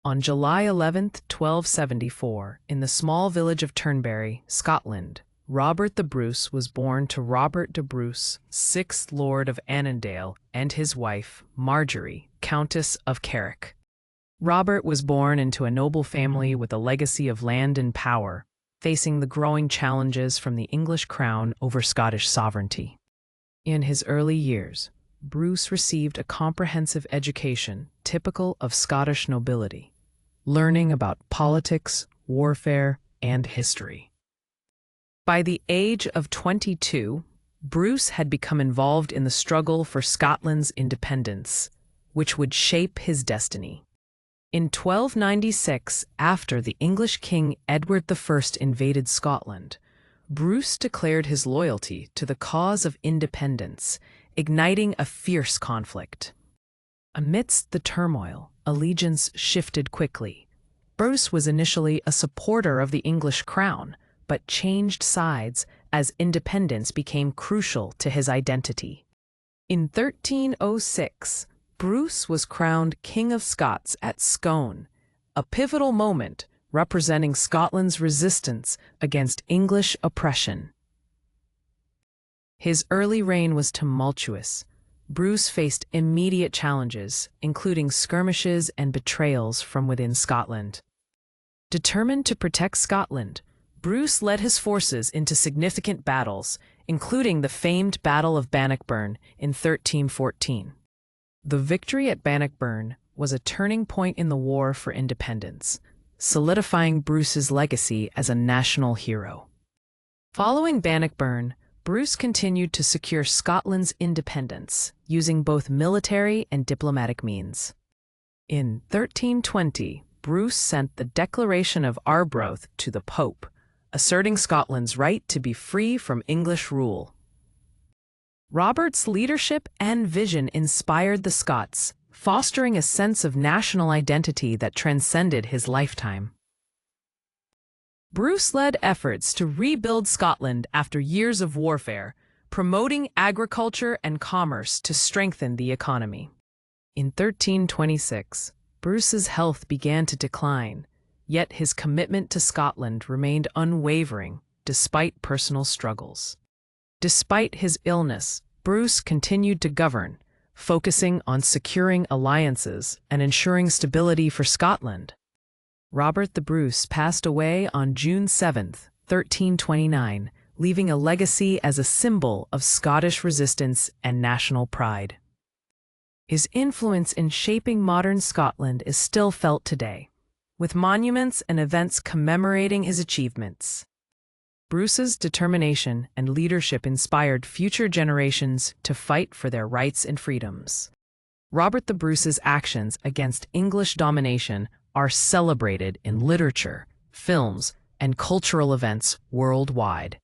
On July 11, 1274, in the small village of Turnberry, Scotland, Robert the Bruce was born to Robert de Bruce, 6th Lord of Annandale, and his wife, Marjorie, Countess of Carrick. Robert was born into a noble family with a legacy of land and power, facing the growing challenges from the English crown over Scottish sovereignty. In his early years, Bruce received a comprehensive education typical of Scottish nobility, learning about politics, warfare, and history. By the age of 22, Bruce had become involved in the struggle for Scotland's independence, which would shape his destiny. In 1296, after the English King Edward I invaded Scotland, Bruce declared his loyalty to the cause of independence, igniting a fierce conflict. Amidst the turmoil, allegiance shifted quickly. Bruce was initially a supporter of the English crown, but changed sides as independence became crucial to his identity. In 1306, Bruce was crowned King of Scots at Scone, a pivotal moment representing Scotland's resistance against English oppression. His early reign was tumultuous. Bruce faced immediate challenges, including skirmishes and betrayals from within Scotland. Determined to protect Scotland, Bruce led his forces into significant battles, including the famed Battle of Bannockburn in 1314. The victory at Bannockburn was a turning point in the war for independence, solidifying Bruce's legacy as a national hero. Following Bannockburn, Bruce continued to secure Scotland's independence, using both military and diplomatic means. In 1320, Bruce sent the Declaration of Arbroath to the Pope, asserting Scotland's right to be free from English rule. Robert's leadership and vision inspired the Scots, fostering a sense of national identity that transcended his lifetime. Bruce led efforts to rebuild Scotland after years of warfare, promoting agriculture and commerce to strengthen the economy. In 1326, Bruce's health began to decline, yet his commitment to Scotland remained unwavering despite personal struggles. Despite his illness, Bruce continued to govern, focusing on securing alliances and ensuring stability for Scotland. Robert the Bruce passed away on June 7, 1329, leaving a legacy as a symbol of Scottish resistance and national pride. His influence in shaping modern Scotland is still felt today, with monuments and events commemorating his achievements. Bruce's determination and leadership inspired future generations to fight for their rights and freedoms. Robert the Bruce's actions against English domination are celebrated in literature, films, and cultural events worldwide.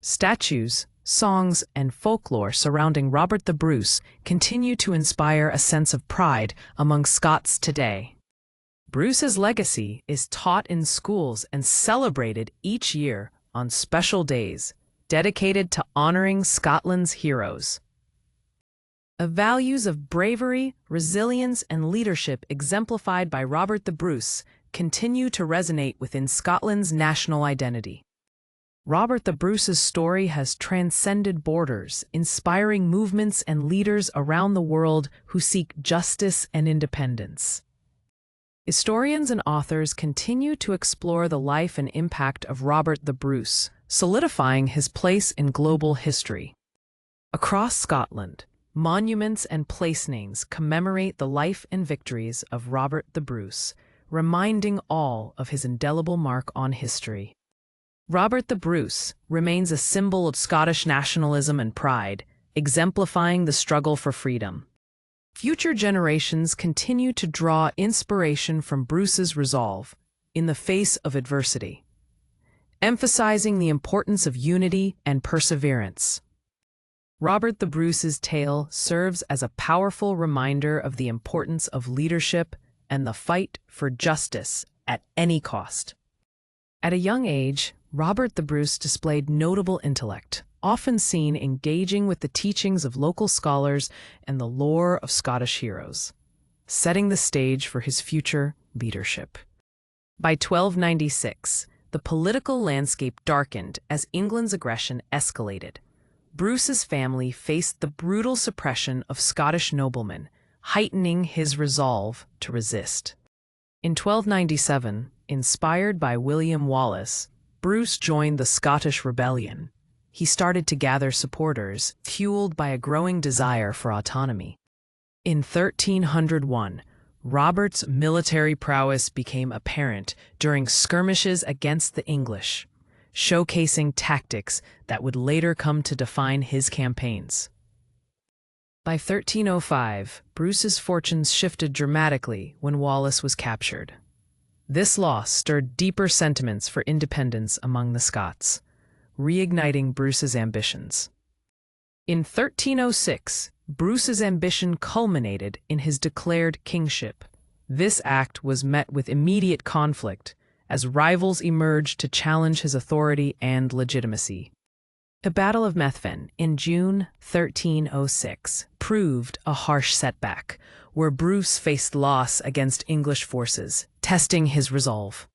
Statues, songs, and folklore surrounding Robert the Bruce continue to inspire a sense of pride among Scots today. Bruce's legacy is taught in schools and celebrated each year on special days dedicated to honoring Scotland's heroes. The values of bravery, resilience, and leadership exemplified by Robert the Bruce continue to resonate within Scotland's national identity. Robert the Bruce's story has transcended borders, inspiring movements and leaders around the world who seek justice and independence. Historians and authors continue to explore the life and impact of Robert the Bruce, solidifying his place in global history. Across Scotland, monuments and place names commemorate the life and victories of Robert the Bruce, reminding all of his indelible mark on history. Robert the Bruce remains a symbol of Scottish nationalism and pride, exemplifying the struggle for freedom. Future generations continue to draw inspiration from Bruce's resolve in the face of adversity, emphasizing the importance of unity and perseverance. Robert the Bruce's tale serves as a powerful reminder of the importance of leadership and the fight for justice at any cost. At a young age, Robert the Bruce displayed notable intellect, often seen engaging with the teachings of local scholars and the lore of Scottish heroes, setting the stage for his future leadership. By 1296, the political landscape darkened as England's aggression escalated. Bruce's family faced the brutal suppression of Scottish noblemen, heightening his resolve to resist. In 1297, inspired by William Wallace, Bruce joined the Scottish Rebellion. He started to gather supporters, fueled by a growing desire for autonomy. In 1301, Robert's military prowess became apparent during skirmishes against the English, showcasing tactics that would later come to define his campaigns. By 1305, Bruce's fortunes shifted dramatically when Wallace was captured. This loss stirred deeper sentiments for independence among the Scots, reigniting Bruce's ambitions. In 1306, Bruce's ambition culminated in his declared kingship. This act was met with immediate conflict as rivals emerged to challenge his authority and legitimacy. The Battle of Methven in June 1306 proved a harsh setback, where Bruce faced loss against English forces, testing his resolve.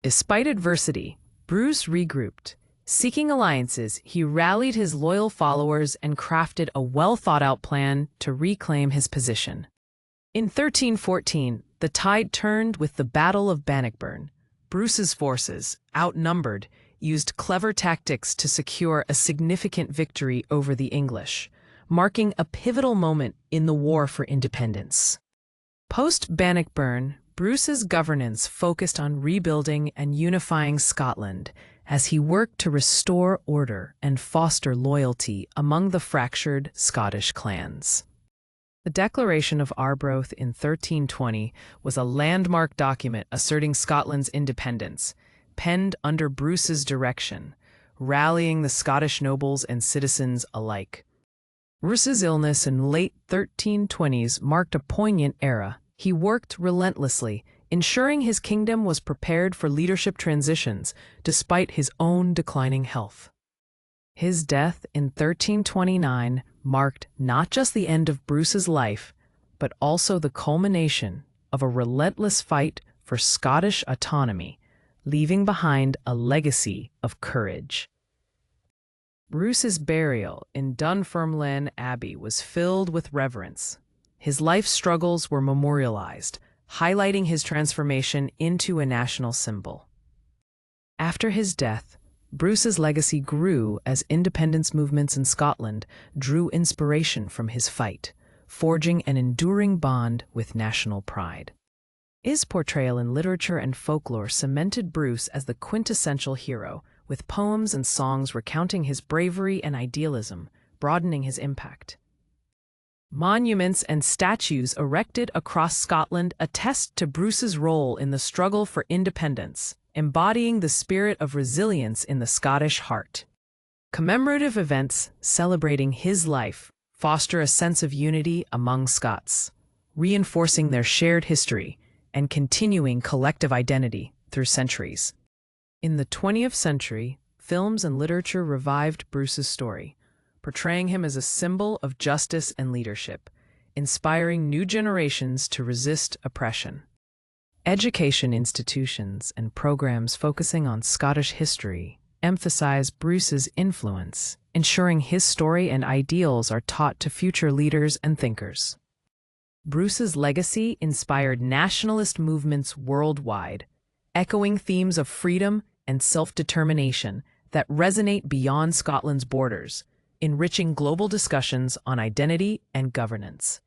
Despite adversity, Bruce regrouped. Seeking alliances, he rallied his loyal followers and crafted a well-thought-out plan to reclaim his position. In 1314, the tide turned with the Battle of Bannockburn. Bruce's forces, outnumbered, used clever tactics to secure a significant victory over the English, marking a pivotal moment in the War for Independence. Post-Bannockburn, Bruce's governance focused on rebuilding and unifying Scotland as he worked to restore order and foster loyalty among the fractured Scottish clans. The Declaration of Arbroath in 1320 was a landmark document asserting Scotland's independence, penned under Bruce's direction, rallying the Scottish nobles and citizens alike. Bruce's illness in late 1320s marked a poignant era. He worked relentlessly, ensuring his kingdom was prepared for leadership transitions despite his own declining health. His death in 1329 marked not just the end of Bruce's life, but also the culmination of a relentless fight for Scottish autonomy, leaving behind a legacy of courage. Bruce's burial in Dunfermline Abbey was filled with reverence. His life struggles were memorialized, highlighting his transformation into a national symbol. After his death, Bruce's legacy grew as independence movements in Scotland drew inspiration from his fight, forging an enduring bond with national pride. His portrayal in literature and folklore cemented Bruce as the quintessential hero, with poems and songs recounting his bravery and idealism, broadening his impact. Monuments and statues erected across Scotland attest to Bruce's role in the struggle for independence, embodying the spirit of resilience in the Scottish heart. Commemorative events celebrating his life foster a sense of unity among Scots, reinforcing their shared history and continuing collective identity through centuries. In the 20th century, films and literature revived Bruce's story, portraying him as a symbol of justice and leadership, inspiring new generations to resist oppression. Education institutions and programs focusing on Scottish history emphasize Bruce's influence, ensuring his story and ideals are taught to future leaders and thinkers. Bruce's legacy inspired nationalist movements worldwide, echoing themes of freedom and self-determination that resonate beyond Scotland's borders, enriching global discussions on identity and governance.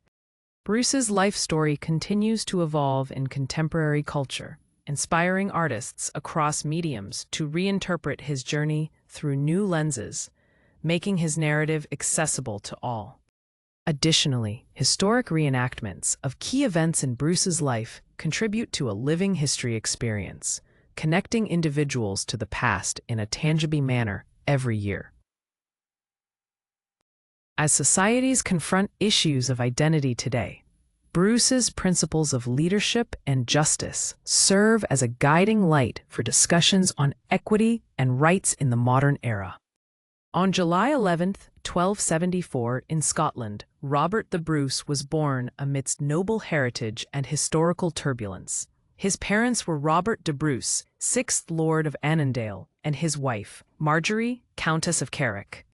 Bruce's life story continues to evolve in contemporary culture, inspiring artists across mediums to reinterpret his journey through new lenses, making his narrative accessible to all. Additionally, historic reenactments of key events in Bruce's life contribute to a living history experience, connecting individuals to the past in a tangible manner every year. As societies confront issues of identity today, Bruce's principles of leadership and justice serve as a guiding light for discussions on equity and rights in the modern era. On July 11, 1274, in Scotland, Robert the Bruce was born amidst noble heritage and historical turbulence. His parents were Robert de Bruce, 6th Lord of Annandale, and his wife, Marjorie, Countess of Carrick.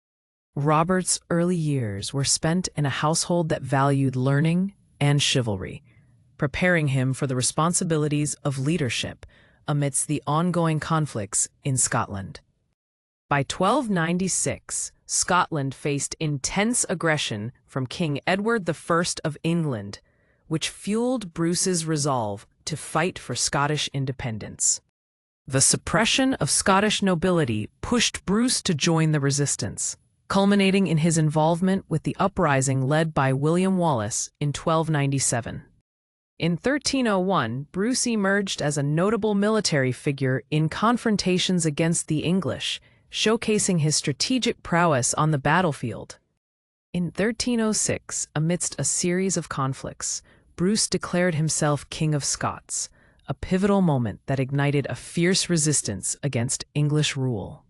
Robert's early years were spent in a household that valued learning and chivalry, preparing him for the responsibilities of leadership amidst the ongoing conflicts in Scotland. By 1296, Scotland faced intense aggression from King Edward I of England, which fueled Bruce's resolve to fight for Scottish independence. The suppression of Scottish nobility pushed Bruce to join the resistance, culminating in his involvement with the uprising led by William Wallace in 1297. In 1301, Bruce emerged as a notable military figure in confrontations against the English, showcasing his strategic prowess on the battlefield. In 1306, amidst a series of conflicts, Bruce declared himself King of Scots, a pivotal moment that ignited a fierce resistance against English rule.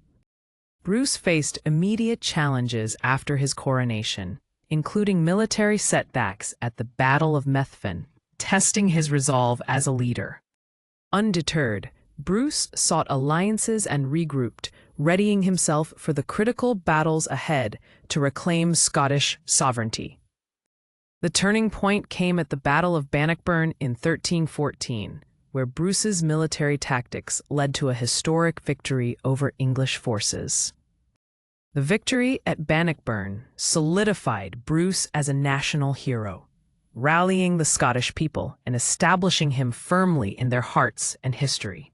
Bruce faced immediate challenges after his coronation, including military setbacks at the Battle of Methven, testing his resolve as a leader. Undeterred, Bruce sought alliances and regrouped, readying himself for the critical battles ahead to reclaim Scottish sovereignty. The turning point came at the Battle of Bannockburn in 1314, where Bruce's military tactics led to a historic victory over English forces. The victory at Bannockburn solidified Bruce as a national hero, rallying the Scottish people and establishing him firmly in their hearts and history.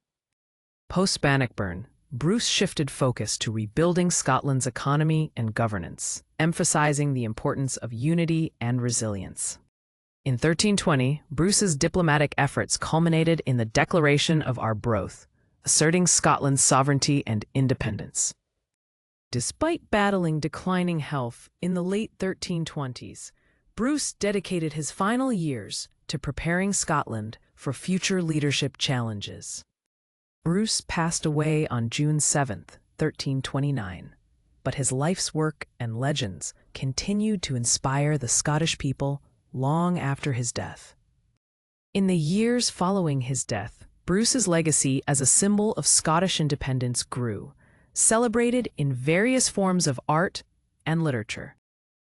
Post-Bannockburn, Bruce shifted focus to rebuilding Scotland's economy and governance, emphasizing the importance of unity and resilience. In 1320, Bruce's diplomatic efforts culminated in the Declaration of Arbroath, asserting Scotland's sovereignty and independence. Despite battling declining health in the late 1320s, Bruce dedicated his final years to preparing Scotland for future leadership challenges. Bruce passed away on June 7, 1329, but his life's work and legends continued to inspire the Scottish people long after his death. In the years following his death, Bruce's legacy as a symbol of Scottish independence grew, celebrated in various forms of art and literature.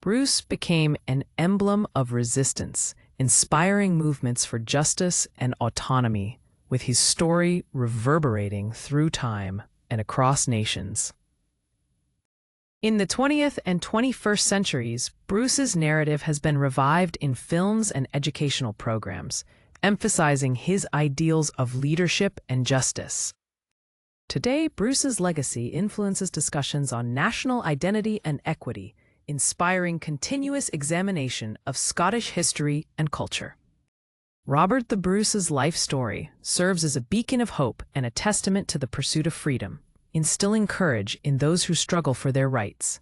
Bruce became an emblem of resistance, inspiring movements for justice and autonomy, with his story reverberating through time and across nations. In the 20th and 21st centuries, Bruce's narrative has been revived in films and educational programs, emphasizing his ideals of leadership and justice. Today, Bruce's legacy influences discussions on national identity and equity, inspiring continuous examination of Scottish history and culture. Robert the Bruce's life story serves as a beacon of hope and a testament to the pursuit of freedom, instilling courage in those who struggle for their rights.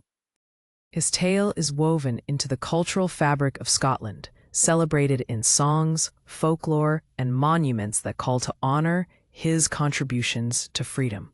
His tale is woven into the cultural fabric of Scotland, celebrated in songs, folklore, and monuments that call to honor his contributions to freedom.